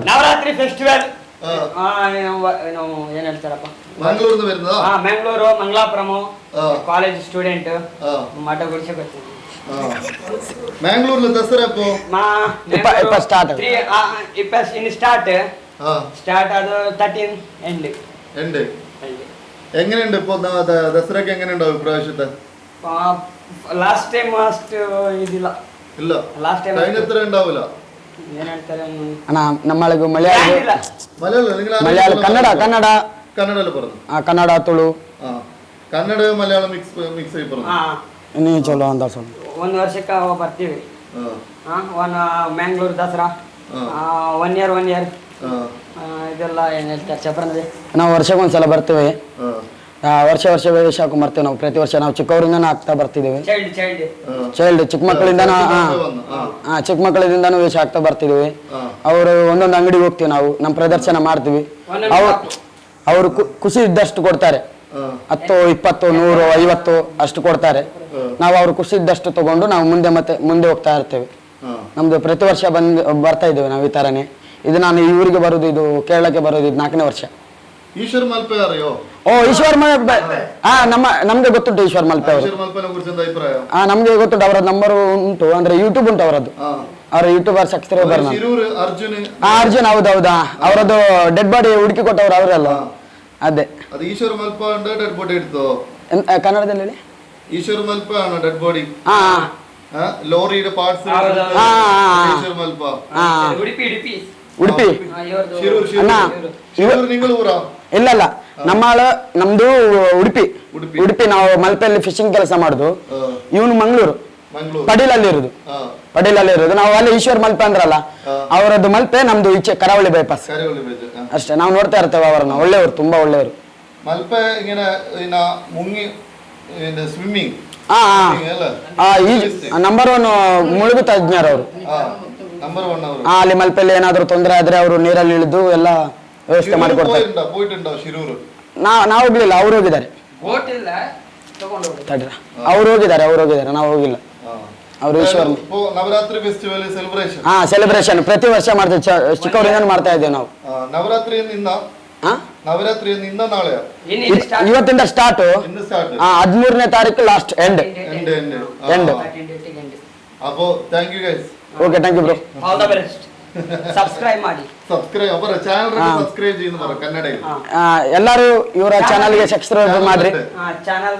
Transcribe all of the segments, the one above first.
Navratri festival ಏನ್ ಹೇಳ್ತಾರಪ್ಪ, Mangalore Mangalapuram college student ಮಠ ಗುಡಿಸಕ್ಕೆ ಮ್ಯಾಂಗ್ಳೂರ್ல Dasara start ಅದು 13 end എങ്ങനെയുണ്ട് ഇപ്പോ ദസറക്ക് എങ്ങനെയുണ്ട് ഇപ്രാവശ്യത്തെ? ലാസ്റ്റ് ടൈം അಷ್ಟು ಇದಿಲ್ಲ ಇಲ್ಲ ಲಾಸ್ಟ್ ಟೈಮ್ കഴിഞ്ഞ എത്ര ഉണ്ടാവില്ല ಏನ್ ಹೇಳ್ತಾರೆ ಅಣ್ಣ ನಮ್ಮಳಿಗೂ ಮಲಯಾಳ ಕನ್ನಡದಲ್ಲಿ ಬರೋದು ಕನ್ನಡ ತುಳು ಕನ್ನಡ ಮಲಯಾಳ ಮಿಕ್ಸ್ ಆಗಿ ಬರೋದು ನೀ ಚಲೋ ಅಂತ ಸ್ವಲ್ಪ ಒಂದು ವರ್ಷಕ್ಕೆ ಬರ್ತೀವಿ ಮ್ಯಾಂಗ್ಳೂರ್ ದಸರಾ 1 year ಇದೆಲ್ಲ ಏನ್ ಹೇಳ್ತಾರೆ ಚಪ್ರನದಿ ನಾವು ವರ್ಷಕ್ಕೊಂದ್ಸಲ ಬರ್ತೇವೆ. ವರ್ಷ ವೇಷ ಹಾಕೊಂಡ್ ಬರ್ತೇವೆ ನಾವು. ಪ್ರತಿ ವರ್ಷ ನಾವು ಚಿಕ್ಕವರಿಂದಾನು ಆಗ್ತಾ ಬರ್ತಿದ್ದೀವಿ. ಚೈಲ್ಡ್ ಚಿಕ್ಕ ಮಕ್ಕಳಿಂದಾನು ವೇಷ ಹಾಕ್ತಾ ಬರ್ತಿದ್ದೀವಿ. ಅವರು ಒಂದೊಂದು ಅಂಗಡಿಗೆ ಹೋಗ್ತೀವಿ, ನಾವು ನಮ್ಮ ಪ್ರದರ್ಶನ ಮಾಡ್ತೀವಿ. ಅವರು ಖುಷಿ ಇದ್ದಷ್ಟು ಕೊಡ್ತಾರೆ, 10, 20, 100, 50 ಅಷ್ಟು ಕೊಡ್ತಾರೆ. ನಾವು ಅವ್ರು ಖುಷಿ ಇದ್ದಷ್ಟು ತಗೊಂಡು ನಾವು ಮುಂದೆ ಹೋಗ್ತಾ ಇರ್ತೇವೆ. ನಮ್ದು ಪ್ರತಿ ವರ್ಷ ಬರ್ತಾ ಇದ್ದೇವೆ ನಾವು ಈ ತರನೇ. ಇದು ನಾನು ಈ ಊರಿಗೆ ಬರೋದು, ಇದು ಕೇರಳಕ್ಕೆ ಬರೋದು ಇದು 4ನೇ ವರ್ಷ. ಈಶ್ವರ್ ಮಲ್ಪೆ ಯಾರು? ಈಶ್ವರ್ ಮಲ್ಪೆ ನಮ್ಗೆ ಗೊತ್ತುಂಟು. ಈಶ್ವರ್ ಮಲ್ಪೆ ಅವರು ನಮ್ಗೆ ಗೊತ್ತುಂಟು. ಅವರ ನಂಬರ್ ಉಂಟು, ಅಂದ್ರೆ ಯೂಟ್ಯೂಬ್ ಉಂಟು ಅವರದ್ದು. ಅವರ ಯೂಟ್ಯೂಬರ್ ಸಬ್ಸ್ಕ್ರೈಬರ್ ಅರ್ಜುನ್. ಹೌದೌದಾ, ಅವರದ್ದು ಡೆಡ್ ಬಾಡಿ ಹುಡುಕಿ ಕೊಟ್ಟವ್ರು ಅವರಲ್ಲ. ಅದೇ ಈಶ್ವರ್ ಮಲ್ಪ ಡೆಡ್ ಬಾಡಿ ಇಡ್ತು ಕನ್ನಡದಲ್ಲಿ ಹೇಳಿ. ಈಶ್ವರ್ ಮಲ್ಪ ಡೆಡ್ ಬಾಡಿ ലോറിയുടെ പാർട്സ് ഈശ്വർ മಲ್ಪ ಉಡುಪಿ നിങ്ങൾ ಊರ ಇಲ್ಲ ನಮ್ದು ಉಡುಪಿ. ನಾವು ಮಲ್ಪೆಯಲ್ಲಿ ಫಿಶಿಂಗ್ ಕೆಲಸ ಮಾಡುದು. ಇವನು ಮಂಗಳೂರು ಪಡೀಲಲ್ಲಿ ಇರೋದು. ನಾವು ಅಲ್ಲಿ ಈಶ್ವರ್ ಮಲ್ಪೆ ಅಂದ್ರಲ್ಲ, ಅವರದ್ದು ಮಲ್ಪೆ, ನಮ್ದು ಈಚೆ ಕರಾವಳಿ ಬೈಪಾಸ್ ಅಷ್ಟೇ. ನಾವು ನೋಡ್ತಾ ಇರ್ತೇವೆ ಅವರನ್ನ. ಒಳ್ಳೆಯವರು, ತುಂಬಾ ಒಳ್ಳೆಯವರು. ಮಲ್ಪೆ ಮುങ്ങി ಸ್ವಿಮ್ಮಿಂಗ್ ನಂಬರ್ 1 ಮುಳುಗು ತಜ್ಞರು ಅವರು. ಅಲ್ಲಿ ಮಲ್ಪೆಯಲ್ಲಿ ಏನಾದ್ರು ತೊಂದರೆ ಆದ್ರೆ ಅವರು ನೀರಲ್ಲಿ ಇಳಿದು ಎಲ್ಲ ವ್ಯವಸ್ಥೆ ಮಾಡಿಕೊಡ್ತಾರೆ. ನಾವು ಹೋಗ್ಲಿಲ್ಲ, ಅವ್ರು ಹೋಗಿದ್ದಾರೆ. ಅವ್ರು ಹೋಗಿದ್ದಾರೆ, ನಾವು ಹೋಗಿಲ್ಲ. ಅವರು ಈಶ್ವರ್ ನವರಾತ್ರಿ ಫೆಸ್ಟಿವಲ್ ಸೆಲೆಬ್ರೇಷನ್ ಪ್ರತಿ ವರ್ಷ ಮಾಡ್ತೇವೆ. ಚಿಕ್ಕವರಿಂದ ಮಾಡ್ತಾ ಇದ್ದೇವೆ ನಾವು. ನವರಾತ್ರಿಯಿಂದ ನಾಳೆ ಇವತ್ತಿಂದ ಸ್ಟಾರ್ಟ್. 13ನೇ ತಾರೀಕು ಲಾಸ್ಟ್ ಎಂಡ್. ಅಪ್ಪೋ thank you guys. Okay, thank you bro. All the best. Subscribe ಮಾಡಿ. ಅವರ ಚಾನೆಲ್ ಸಬ್ಸ್ಕ್ರೈಬ್ ചെയ്യുന്നു പറ ಕನ್ನಡയിൽ. ಎಲ್ಲರೂ ಇವರ ಚಾನೆಲ್ಗೆ ಸಬ್ಸ್ಕ್ರೈಬ್ ಮಾಡ್ರಿ. ಚಾನೆಲ್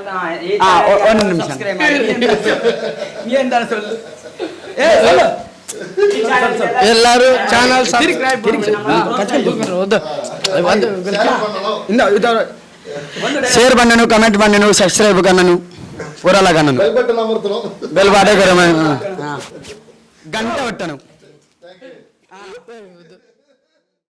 ಒಂದು ನಿಮಿಷ ಸಬ್ಸ್ಕ್ರೈಬ್ ಮಾಡಿ. ಎಲ್ಲರೂ ಚಾನೆಲ್ షేర్ పన్నను, కమెంట్ పన్నను, సబ్స్క్రైబ్ కన్నను, ఊరలా కన్నను, బెల్ బటన్ గంట కొట్టను.